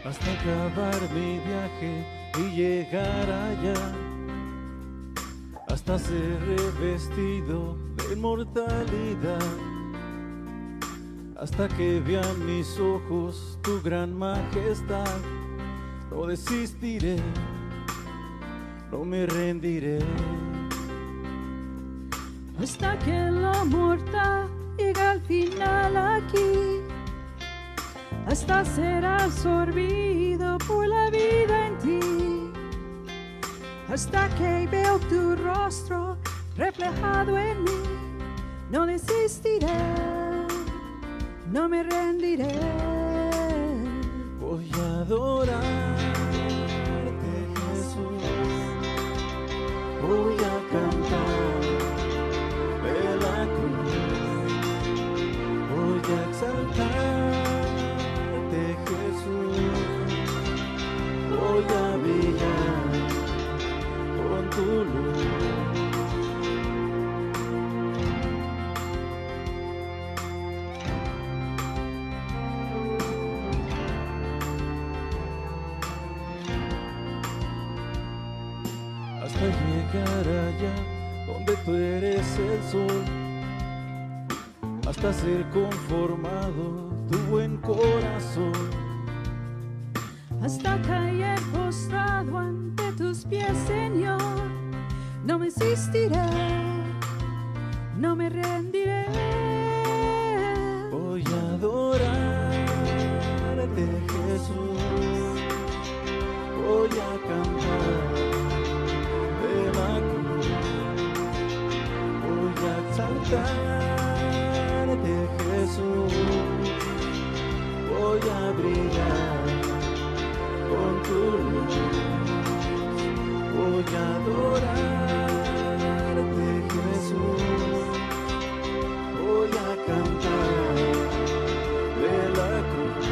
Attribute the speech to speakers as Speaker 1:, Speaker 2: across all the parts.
Speaker 1: hasta acabar mi viaje y llegar allá, hasta ser revestido de inmortalidad, hasta que vean mis ojos tu gran majestad. No desistiré, no me rendiré,
Speaker 2: hasta que la muerte llegue al final aquí, hasta ser absorbido por la vida en ti, hasta que veo tu rostro reflejado en mí. No desistiré, no me rendiré.
Speaker 1: voy a adorarte, Jesús, voy a cantar de la cruz, voy a exaltarte, Jesús, voy a brillar con tu luz. Hasta llegar allá donde tú eres el sol, hasta ser conformado tu buen corazón,
Speaker 2: Hasta caer postrado ante tus pies, Señor. No me desistiré, no me rendiré.
Speaker 1: voy a adorarte, Jesús, voy a cantar de la cruz, voy a exaltarte, Jesús, voy a brillar con tu luz, voy a adorarte, Jesús, voy a cantar de la cruz,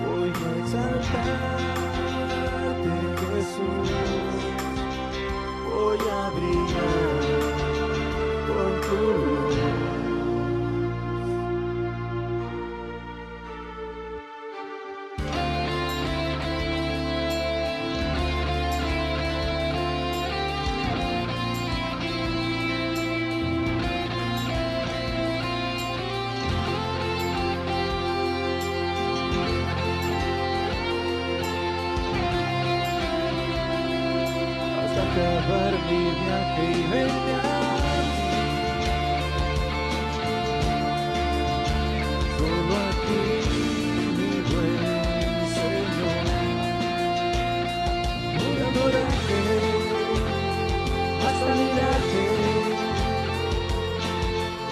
Speaker 1: voy a exaltarte, Jesús, voy a brillar con tu luz. Hasta acabar mi viaje y verte a ti, solo a ti, mi buen Señor. Voy a adorarte hasta mirarte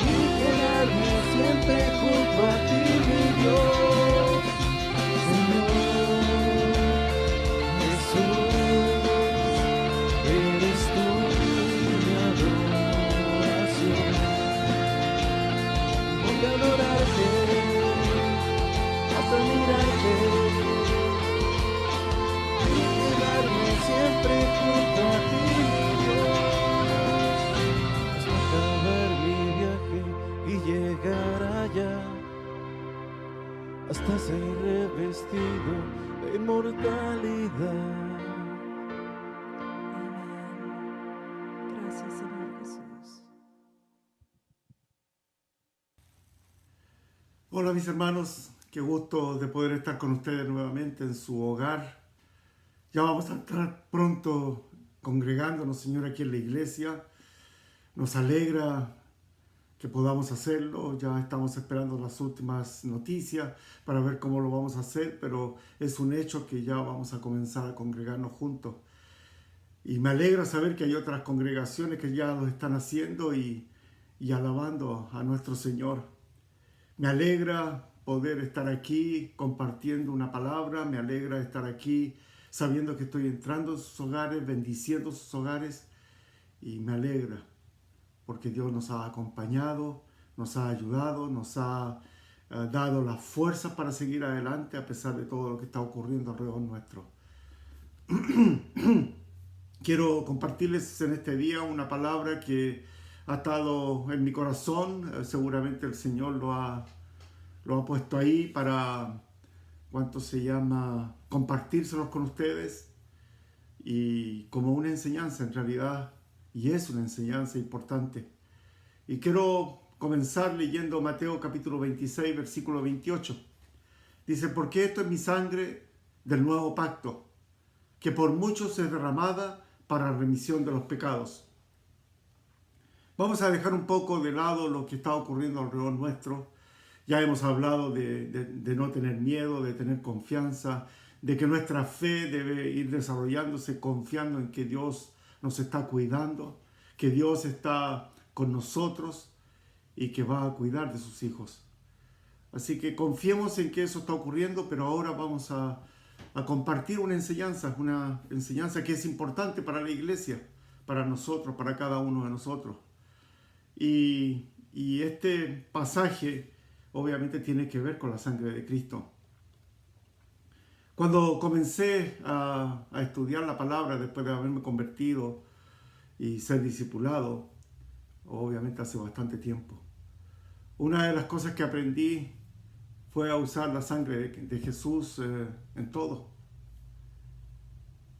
Speaker 1: y quedarme siempre junto a ti, mi Dios, Señor Jesús. Eres tú mi adoración. Voy a adorarte hasta mirarte y quedarme siempre junto a ti, mi Dios, hasta acabar mi viaje y llegar allá, hasta ser revestido de inmortalidad.
Speaker 2: Gracias, Señor Jesús.
Speaker 3: Hola mis hermanos, qué gusto de poder estar con ustedes nuevamente en su hogar. Ya vamos a estar pronto congregándonos, Señor, aquí en la iglesia. Nos alegra que podamos hacerlo. Ya estamos esperando las últimas noticias para ver cómo lo vamos a hacer, pero es un hecho que ya vamos a comenzar a congregarnos juntos. Y me alegra saber que hay otras congregaciones que ya lo están haciendo y alabando a nuestro Señor. Me alegra poder estar aquí compartiendo una palabra, me alegra estar aquí sabiendo que estoy entrando en sus hogares, bendiciendo sus hogares, y me alegra porque Dios nos ha acompañado, nos ha ayudado, nos ha dado las fuerzas para seguir adelante a pesar de todo lo que está ocurriendo alrededor nuestro. Quiero compartirles en este día una palabra que ha estado en mi corazón. Seguramente el Señor lo ha puesto ahí para ¿cuánto se llama? Compartírselos con ustedes y como una enseñanza en realidad, y es una enseñanza importante. Y quiero comenzar leyendo Mateo capítulo 26, versículo 28. Dice, porque esto es mi sangre del nuevo pacto, que por muchos es derramada para remisión de los pecados. Vamos a dejar un poco de lado lo que está ocurriendo alrededor nuestro. Ya hemos hablado de no tener miedo, de tener confianza, de que nuestra fe debe ir desarrollándose confiando en que Dios nos está cuidando, que Dios está con nosotros y que va a cuidar de sus hijos. Así que confiemos en que eso está ocurriendo, pero ahora vamos a compartir una enseñanza que es importante para la iglesia, para nosotros, para cada uno de nosotros. Y este pasaje obviamente tiene que ver con la sangre de Cristo. Cuando comencé a estudiar la palabra después de haberme convertido y ser discipulado, obviamente hace bastante tiempo, una de las cosas que aprendí fue a usar la sangre de Jesús en todo.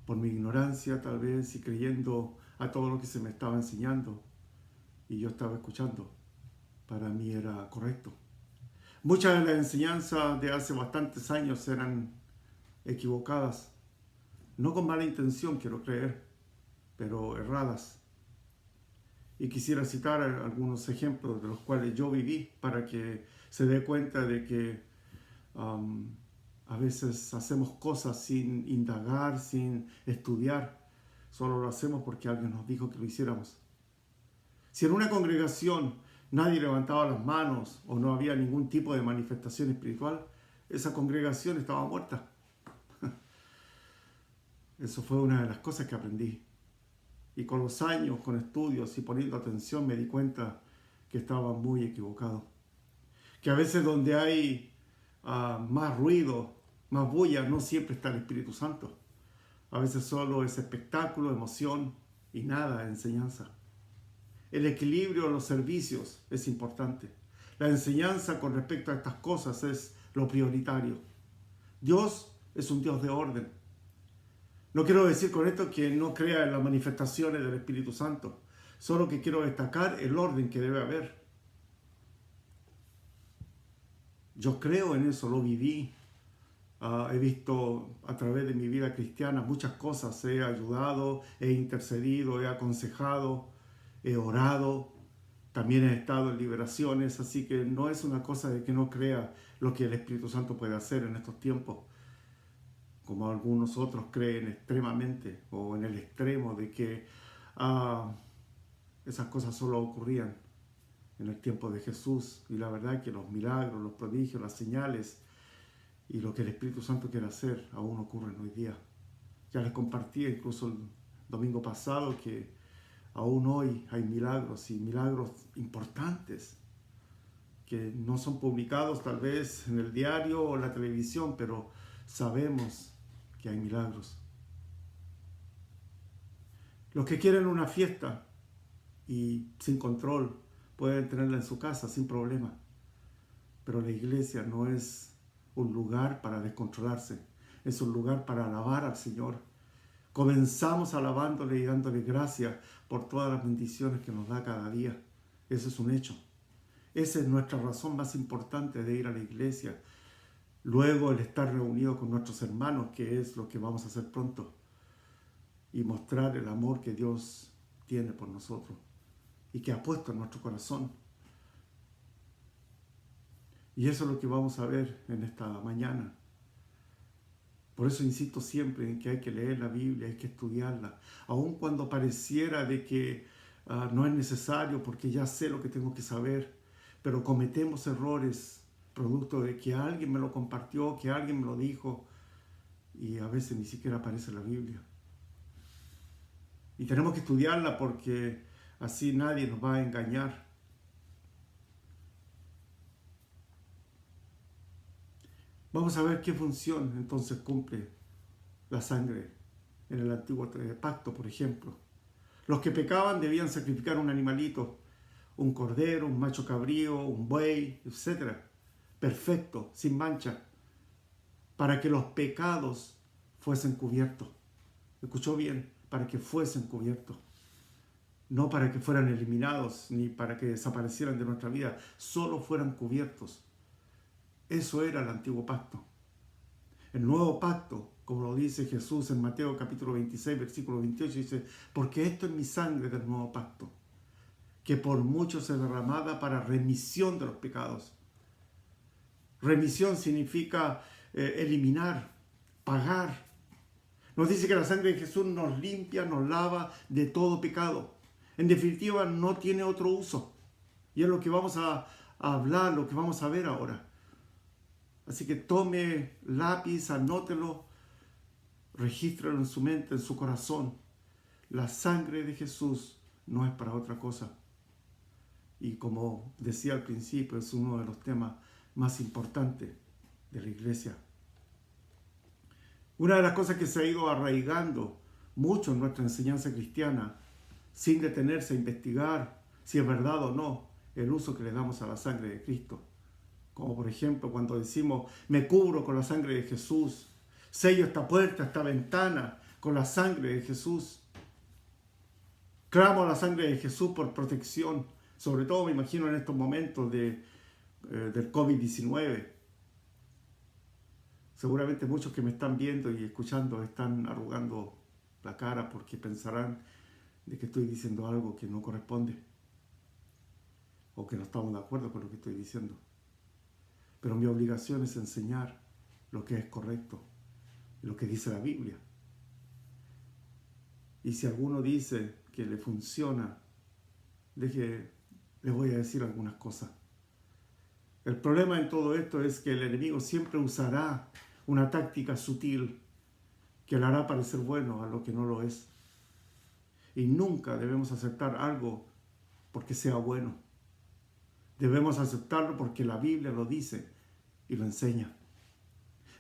Speaker 3: Por mi ignorancia tal vez y creyendo a todo lo que se me estaba enseñando y yo estaba escuchando, para mí era correcto. Muchas de las enseñanzas de hace bastantes años eran equivocadas, no con mala intención quiero creer, pero erradas. Y quisiera citar algunos ejemplos de los cuales yo viví para que se dé cuenta de que a veces hacemos cosas sin indagar, sin estudiar, solo lo hacemos porque alguien nos dijo que lo hiciéramos. Si en una congregación nadie levantaba las manos o no había ningún tipo de manifestación espiritual, esa congregación estaba muerta. Eso fue una de las cosas que aprendí. Y con los años, con estudios y poniendo atención, me di cuenta que estaba muy equivocado. Que a veces donde hay más ruido, más bulla, no siempre está el Espíritu Santo. A veces solo es espectáculo, emoción y nada de enseñanza. El equilibrio en los servicios es importante. La enseñanza con respecto a estas cosas es lo prioritario. Dios es un Dios de orden. No quiero decir con esto que no crea en las manifestaciones del Espíritu Santo, solo que quiero destacar el orden que debe haber. Yo creo en eso, lo viví. He visto a través de mi vida cristiana muchas cosas. He ayudado, he intercedido, he aconsejado, he orado. También he estado en liberaciones, así que no es una cosa de que no crea lo que el Espíritu Santo puede hacer en estos tiempos, como algunos otros creen extremamente o en el extremo de que esas cosas solo ocurrían en el tiempo de Jesús. Y la verdad es que los milagros, los prodigios, las señales y lo que el Espíritu Santo quiere hacer aún ocurren hoy día. Ya les compartí incluso el domingo pasado que aún hoy hay milagros y milagros importantes que no son publicados tal vez en el diario o en la televisión, pero sabemos que hay milagros. Los que quieren una fiesta y sin control pueden tenerla en su casa sin problema, pero la iglesia no es un lugar para descontrolarse, es un lugar para alabar al Señor. Comenzamos alabándole y dándole gracias por todas las bendiciones que nos da cada día. Eso es un hecho. Esa es nuestra razón más importante de ir a la iglesia. Luego el estar reunidos con nuestros hermanos, que es lo que vamos a hacer pronto, y mostrar el amor que Dios tiene por nosotros y que ha puesto en nuestro corazón. Y eso es lo que vamos a ver en esta mañana. Por eso insisto siempre en que hay que leer la Biblia, hay que estudiarla, aun cuando pareciera de que no es necesario porque ya sé lo que tengo que saber, pero cometemos errores producto de que alguien me lo compartió, que alguien me lo dijo, y a veces ni siquiera aparece en la Biblia. Y tenemos que estudiarla porque así nadie nos va a engañar. Vamos a ver qué función entonces cumple la sangre en el antiguo pacto, por ejemplo. Los que pecaban debían sacrificar un animalito, un cordero, un macho cabrío, un buey, etc. Perfecto, sin mancha. para que los pecados fuesen cubiertos. ¿Escuchó bien? Para que fuesen cubiertos. No para que fueran eliminados, ni para que desaparecieran de nuestra vida, solo fueran cubiertos. Eso era el antiguo pacto. El nuevo pacto, como lo dice Jesús en Mateo capítulo 26, versículo 28, dice, porque esto es mi sangre del nuevo pacto, que por mucho se derramada para remisión de los pecados. Remisión significa eliminar, pagar. Nos dice que la sangre de Jesús nos limpia, nos lava de todo pecado. En definitiva, no tiene otro uso. Y es lo que vamos a hablar, lo que vamos a ver ahora. Así que tome lápiz, anótelo, regístralo en su mente, en su corazón. La sangre de Jesús no es para otra cosa. Y como decía al principio, es uno de los temas más importantes de la iglesia. Una de las cosas que se ha ido arraigando mucho en nuestra enseñanza cristiana, sin detenerse a investigar si es verdad o no el uso que le damos a la sangre de Cristo. Como por ejemplo cuando decimos, me cubro con la sangre de Jesús, sello esta puerta, esta ventana con la sangre de Jesús. Clamo a la sangre de Jesús por protección, sobre todo me imagino en estos momentos del COVID-19. Seguramente muchos que me están viendo y escuchando están arrugando la cara porque pensarán de que estoy diciendo algo que no corresponde o que no estamos de acuerdo con lo que estoy diciendo. Pero mi obligación es enseñar lo que es correcto, lo que dice la Biblia. Y si alguno dice que le funciona, les voy a decir algunas cosas. El problema en todo esto es que el enemigo siempre usará una táctica sutil que le hará parecer bueno a lo que no lo es. Y nunca debemos aceptar algo porque sea bueno. Debemos aceptarlo porque la Biblia lo dice y lo enseña.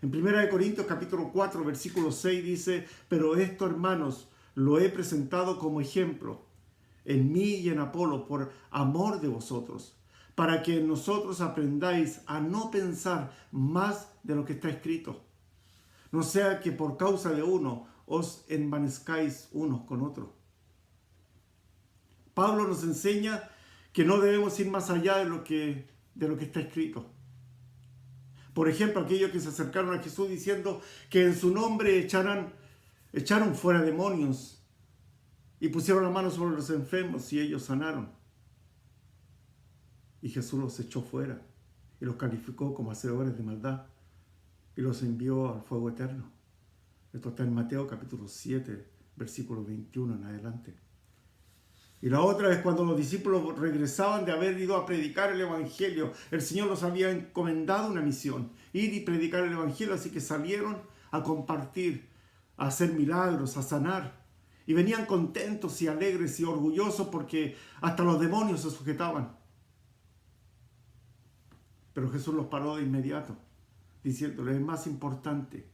Speaker 3: En 1 Corintios capítulo 4, versículo 6 dice, pero esto, hermanos, lo he presentado como ejemplo en mí y en Apolo por amor de vosotros, para que nosotros aprendáis a no pensar más de lo que está escrito. No sea que por causa de uno os envanezcáis unos con otros. Pablo nos enseña que no debemos ir más allá de lo que está escrito. Por ejemplo, aquellos que se acercaron a Jesús diciendo que en su nombre echaron fuera demonios y pusieron la mano sobre los enfermos y ellos sanaron. Y Jesús los echó fuera y los calificó como hacedores de maldad y los envió al fuego eterno. Esto está en Mateo capítulo 7, versículo 21 en adelante. Y la otra es cuando los discípulos regresaban de haber ido a predicar el Evangelio. El Señor los había encomendado una misión, ir y predicar el Evangelio, así que salieron a compartir, a hacer milagros, a sanar. Y venían contentos y alegres y orgullosos porque hasta los demonios se sujetaban. Pero Jesús los paró de inmediato, diciéndoles, es más importante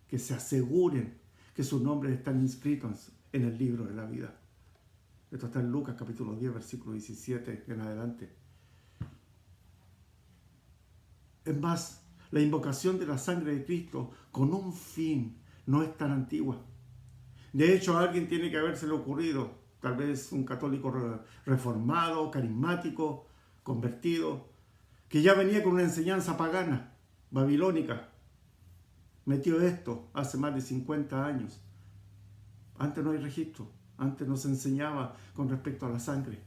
Speaker 3: que se aseguren que sus nombres están inscritos en el libro de la vida. Esto está en Lucas capítulo 10, versículo 17 en adelante. Es más, la invocación de la sangre de Cristo con un fin no es tan antigua. De hecho, a alguien tiene que habérsele ocurrido, tal vez un católico reformado, carismático, convertido, que ya venía con una enseñanza pagana, babilónica. Metió esto hace más de 50 años. Antes no hay registro. Antes nos enseñaba con respecto a la sangre.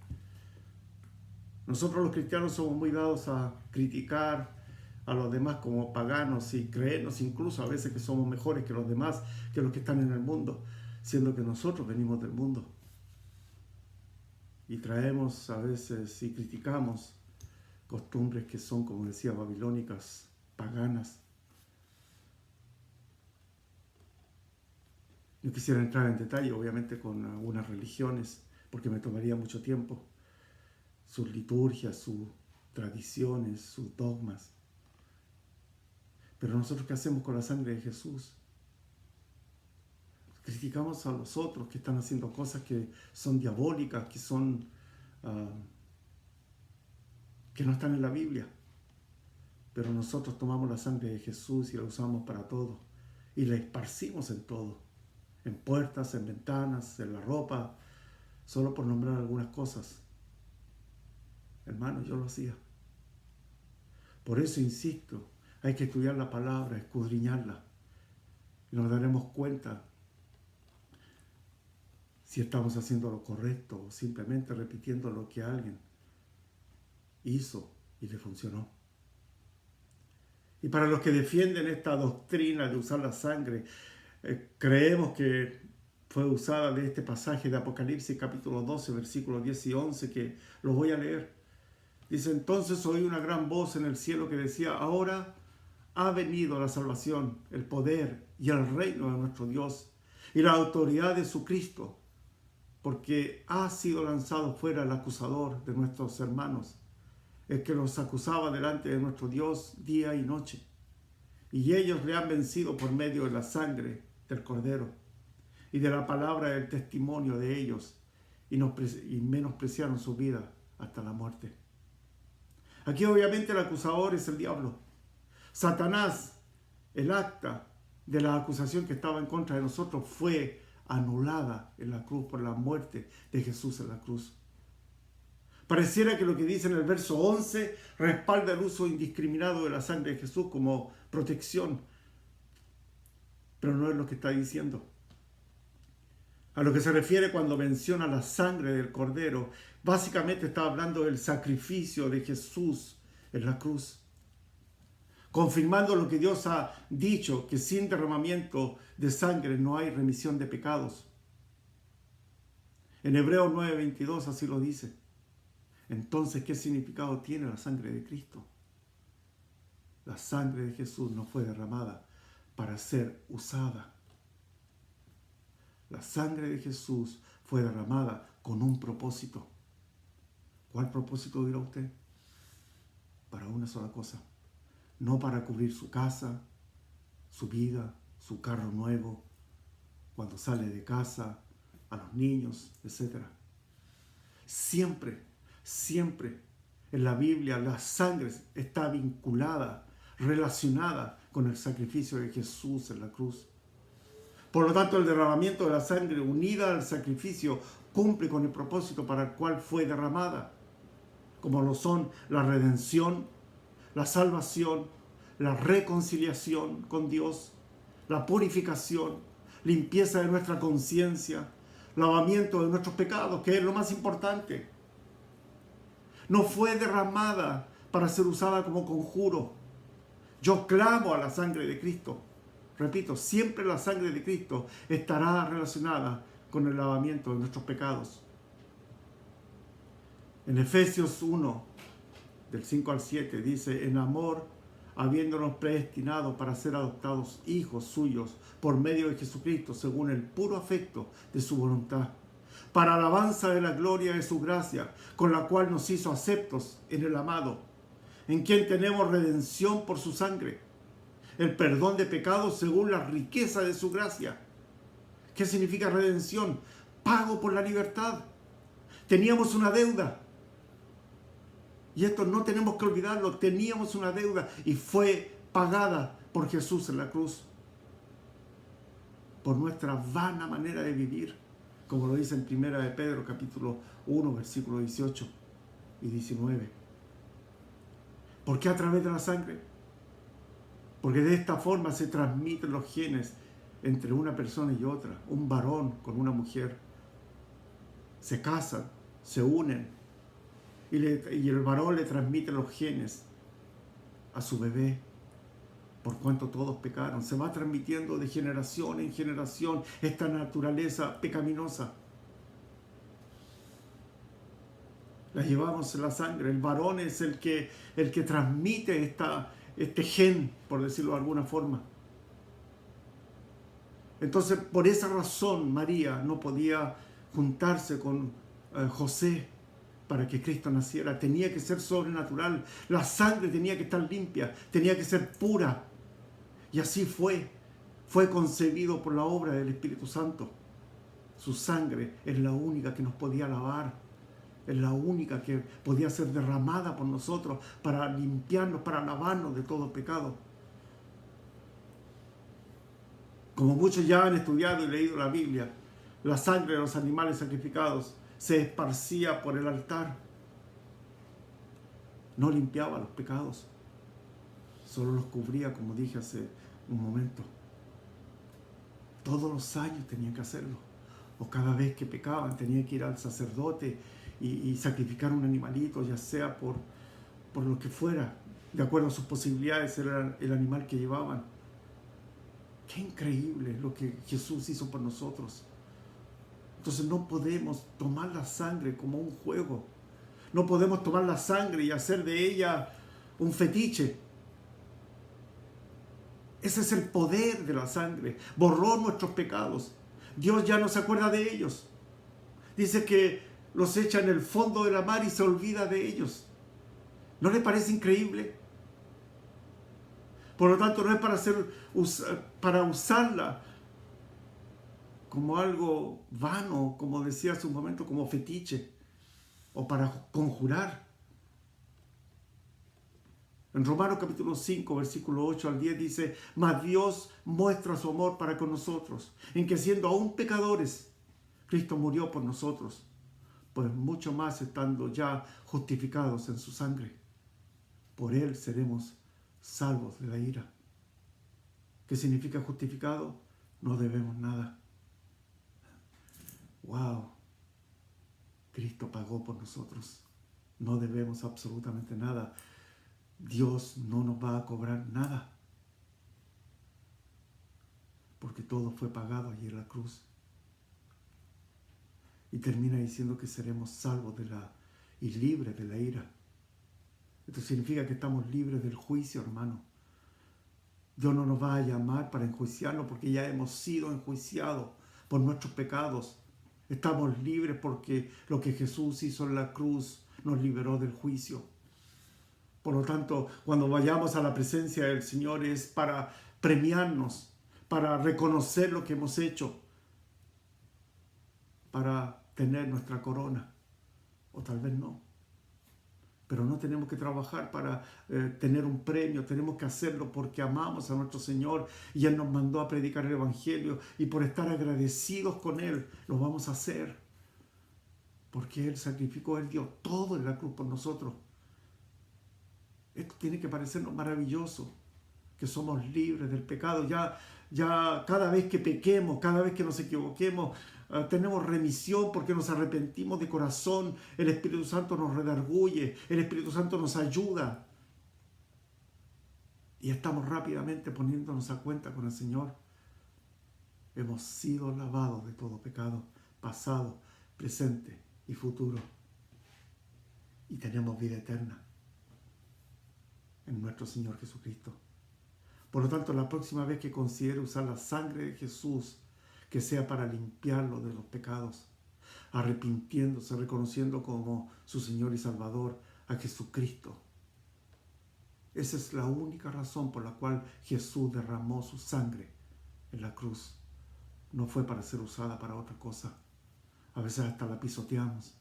Speaker 3: Nosotros los cristianos somos muy dados a criticar a los demás como paganos y creernos incluso a veces que somos mejores que los demás, que los que están en el mundo, siendo que nosotros venimos del mundo. Y traemos a veces y criticamos costumbres que son, como decía, babilónicas, paganas. No quisiera entrar en detalle, obviamente, con algunas religiones, porque me tomaría mucho tiempo. Sus liturgias, sus tradiciones, sus dogmas. Pero nosotros, ¿qué hacemos con la sangre de Jesús? Criticamos a los otros que están haciendo cosas que son diabólicas, que son que no están en la Biblia. Pero nosotros tomamos la sangre de Jesús y la usamos para todo. Y la esparcimos en todo. En puertas, en ventanas, en la ropa. Solo por nombrar algunas cosas. Hermano, yo lo hacía. Por eso insisto, hay que estudiar la palabra, escudriñarla. Y nos daremos cuenta si estamos haciendo lo correcto o simplemente repitiendo lo que alguien hizo y le funcionó. Y para los que defienden esta doctrina de usar la sangre, creemos que fue usada de este pasaje de Apocalipsis capítulo 12, versículos 10 y 11, que lo voy a leer. Dice: entonces oí una gran voz en el cielo que decía: ahora ha venido la salvación, el poder y el reino de nuestro Dios y la autoridad de su Cristo, porque ha sido lanzado fuera el acusador de nuestros hermanos, el que los acusaba delante de nuestro Dios día y noche. Y ellos le han vencido por medio de la sangre del Cordero y de la palabra del testimonio de ellos, y menospreciaron su vida hasta la muerte. Aquí obviamente el acusador es el diablo. Satanás, el acta de la acusación que estaba en contra de nosotros, fue anulada en la cruz por la muerte de Jesús en la cruz. Pareciera que lo que dice en el verso 11 respalda el uso indiscriminado de la sangre de Jesús como protección, pero no es lo que está diciendo. A lo que se refiere cuando menciona la sangre del Cordero, básicamente está hablando del sacrificio de Jesús en la cruz, confirmando lo que Dios ha dicho, que sin derramamiento de sangre no hay remisión de pecados. En Hebreos 9:22 así lo dice. Entonces, ¿qué significado tiene la sangre de Cristo? La sangre de Jesús no fue derramada para ser usada. La sangre de Jesús fue derramada con un propósito. ¿Cuál propósito dirá usted? Para una sola cosa. No para cubrir su casa, su vida, su carro nuevo, cuando sale de casa, a los niños, etc. Siempre en la Biblia la sangre está vinculada, relacionada con el sacrificio de Jesús en la cruz. Por lo tanto, el derramamiento de la sangre unida al sacrificio cumple con el propósito para el cual fue derramada, como lo son la redención, la salvación, la reconciliación con Dios, la purificación, limpieza de nuestra conciencia, lavamiento de nuestros pecados, que es lo más importante. No fue derramada para ser usada como conjuro. Yo clamo a la sangre de Cristo. Repito, siempre la sangre de Cristo estará relacionada con el lavamiento de nuestros pecados. En Efesios 1, del 5 al 7, dice: en amor, habiéndonos predestinado para ser adoptados hijos suyos por medio de Jesucristo, según el puro afecto de su voluntad, para alabanza de la gloria de su gracia, con la cual nos hizo aceptos en el amado, en quien tenemos redención por su sangre, el perdón de pecados según la riqueza de su gracia. ¿Qué significa redención? Pago por la libertad. Teníamos una deuda. Y esto no tenemos que olvidarlo. Teníamos una deuda y fue pagada por Jesús en la cruz. Por nuestra vana manera de vivir, como lo dice en 1 de Pedro, capítulo 1, versículos 18 y 19. ¿Por qué a través de la sangre? Porque de esta forma se transmiten los genes entre una persona y otra, un varón con una mujer. Se casan, se unen, y el varón le transmite los genes a su bebé, por cuanto todos pecaron. Se va transmitiendo de generación en generación esta naturaleza pecaminosa. La llevamos en la sangre. El varón es el que transmite este gen, por decirlo de alguna forma. Entonces, por esa razón, María no podía juntarse con José para que Cristo naciera. Tenía que ser sobrenatural. La sangre tenía que estar limpia, tenía que ser pura. Y así fue. Fue concebido por la obra del Espíritu Santo. Su sangre es la única que nos podía lavar Es la única que podía ser derramada por nosotros para limpiarnos, para lavarnos de todo pecado. Como muchos ya han estudiado y leído la Biblia, la sangre de los animales sacrificados se esparcía por el altar. No limpiaba los pecados, solo los cubría, como dije hace un momento. Todos los años tenían que hacerlo, o cada vez que pecaban tenían que ir al sacerdote y sacrificar un animalito, ya sea por lo que fuera, de acuerdo a sus posibilidades, era el animal que llevaban. Qué increíble lo que Jesús hizo por nosotros. Entonces no podemos tomar la sangre como un juego. No podemos tomar la sangre y hacer de ella un fetiche. Ese es el poder de la sangre. Borró nuestros pecados. Dios ya no se acuerda de ellos. Dice que los echa en el fondo de la mar y se olvida de ellos. ¿No le parece increíble? Por lo tanto, no es para usarla como algo vano, como decía hace un momento, como fetiche, o para conjurar. En Romanos capítulo 5, versículo 8 al 10 dice: mas Dios muestra su amor para con nosotros, en que siendo aún pecadores, Cristo murió por nosotros, pues mucho más estando ya justificados en su sangre, por Él seremos salvos de la ira. ¿Qué significa justificado? No debemos nada. ¡Wow! Cristo pagó por nosotros. No debemos absolutamente nada. Dios no nos va a cobrar nada, porque todo fue pagado allí en la cruz. Y termina diciendo que seremos salvos y libres de la ira. Esto significa que estamos libres del juicio, hermano. Dios no nos va a llamar para enjuiciarnos, porque ya hemos sido enjuiciados por nuestros pecados. Estamos libres porque lo que Jesús hizo en la cruz nos liberó del juicio. Por lo tanto, cuando vayamos a la presencia del Señor es para premiarnos, para reconocer lo que hemos hecho, para tener nuestra corona, o tal vez no. Pero no tenemos que trabajar para tener un premio, tenemos que hacerlo porque amamos a nuestro Señor y Él nos mandó a predicar el Evangelio, y por estar agradecidos con Él lo vamos a hacer, porque Él sacrificó, Él dio todo en la cruz por nosotros. Esto tiene que parecernos maravilloso, que somos libres del pecado. Ya cada vez que pequemos, cada vez que nos equivoquemos, tenemos remisión porque nos arrepentimos de corazón. El Espíritu Santo nos redarguye, el Espíritu Santo nos ayuda. Y estamos rápidamente poniéndonos a cuenta con el Señor. Hemos sido lavados de todo pecado, pasado, presente y futuro. Y tenemos vida eterna en nuestro Señor Jesucristo. Por lo tanto, la próxima vez que considere usar la sangre de Jesús, que sea para limpiarlo de los pecados, arrepintiéndose, reconociendo como su Señor y Salvador a Jesucristo. Esa es la única razón por la cual Jesús derramó su sangre en la cruz. No fue para ser usada para otra cosa. A veces hasta la pisoteamos.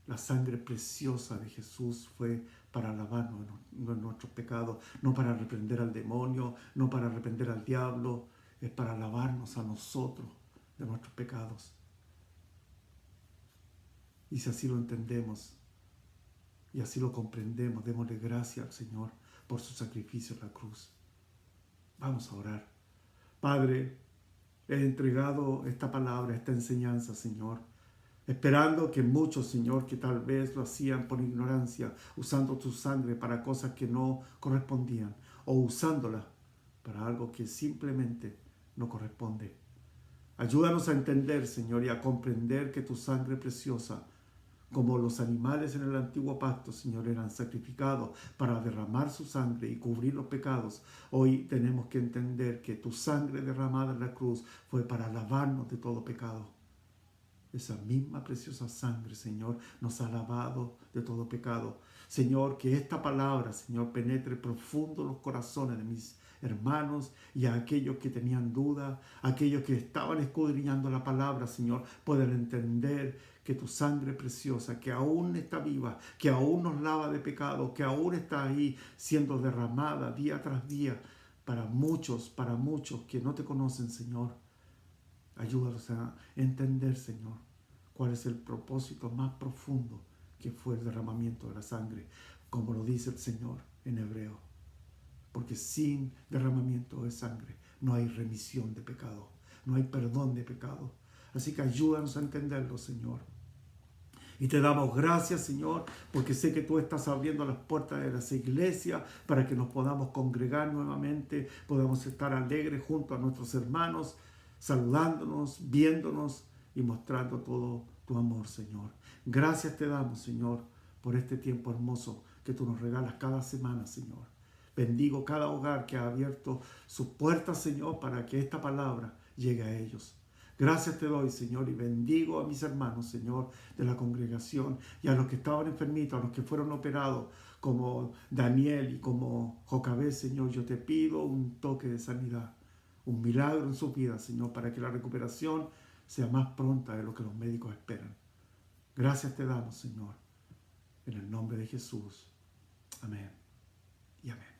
Speaker 3: La sangre preciosa de Jesús fue para lavarnos de nuestros pecados, no para reprender al demonio, no para reprender al diablo, es para lavarnos a nosotros de nuestros pecados. Y si así lo entendemos y así lo comprendemos, démosle gracias al Señor por su sacrificio en la cruz. Vamos a orar. Padre, he entregado esta palabra, esta enseñanza, Señor, esperando que muchos, Señor, que tal vez lo hacían por ignorancia, usando tu sangre para cosas que no correspondían, o usándola para algo que simplemente no corresponde. Ayúdanos a entender, Señor, y a comprender que tu sangre preciosa, como los animales en el antiguo pacto, Señor, eran sacrificados para derramar su sangre y cubrir los pecados. Hoy tenemos que entender que tu sangre derramada en la cruz fue para lavarnos de todo pecado. Esa misma preciosa sangre, Señor, nos ha lavado de todo pecado. Señor, que esta palabra, Señor, penetre profundo en los corazones de mis hermanos y a aquellos que tenían duda, aquellos que estaban escudriñando la palabra, Señor, puedan entender que que tu sangre preciosa, que aún está viva, que aún nos lava de pecado, que aún está ahí siendo derramada día tras día para muchos que no te conocen, Señor. Ayúdalos a entender, Señor, cuál es el propósito más profundo que fue el derramamiento de la sangre, como lo dice el Señor en hebreo. Porque sin derramamiento de sangre no hay remisión de pecado, no hay perdón de pecado. Así que ayúdanos a entenderlo, Señor. Y te damos gracias, Señor, porque sé que tú estás abriendo las puertas de las iglesias para que nos podamos congregar nuevamente, podamos estar alegres junto a nuestros hermanos, saludándonos, viéndonos y mostrando todo tu amor, Señor. Gracias te damos, Señor, por este tiempo hermoso que tú nos regalas cada semana, Señor. Bendigo cada hogar que ha abierto sus puertas, Señor, para que esta palabra llegue a ellos. Gracias te doy, Señor, y bendigo a mis hermanos, Señor, de la congregación y a los que estaban enfermitos, a los que fueron operados, como Daniel y como Jocabé, Señor. Yo te pido un toque de sanidad, un milagro en sus vidas, Señor, para que la recuperación sea más pronta de lo que los médicos esperan. Gracias te damos, Señor, en el nombre de Jesús. Amén y amén.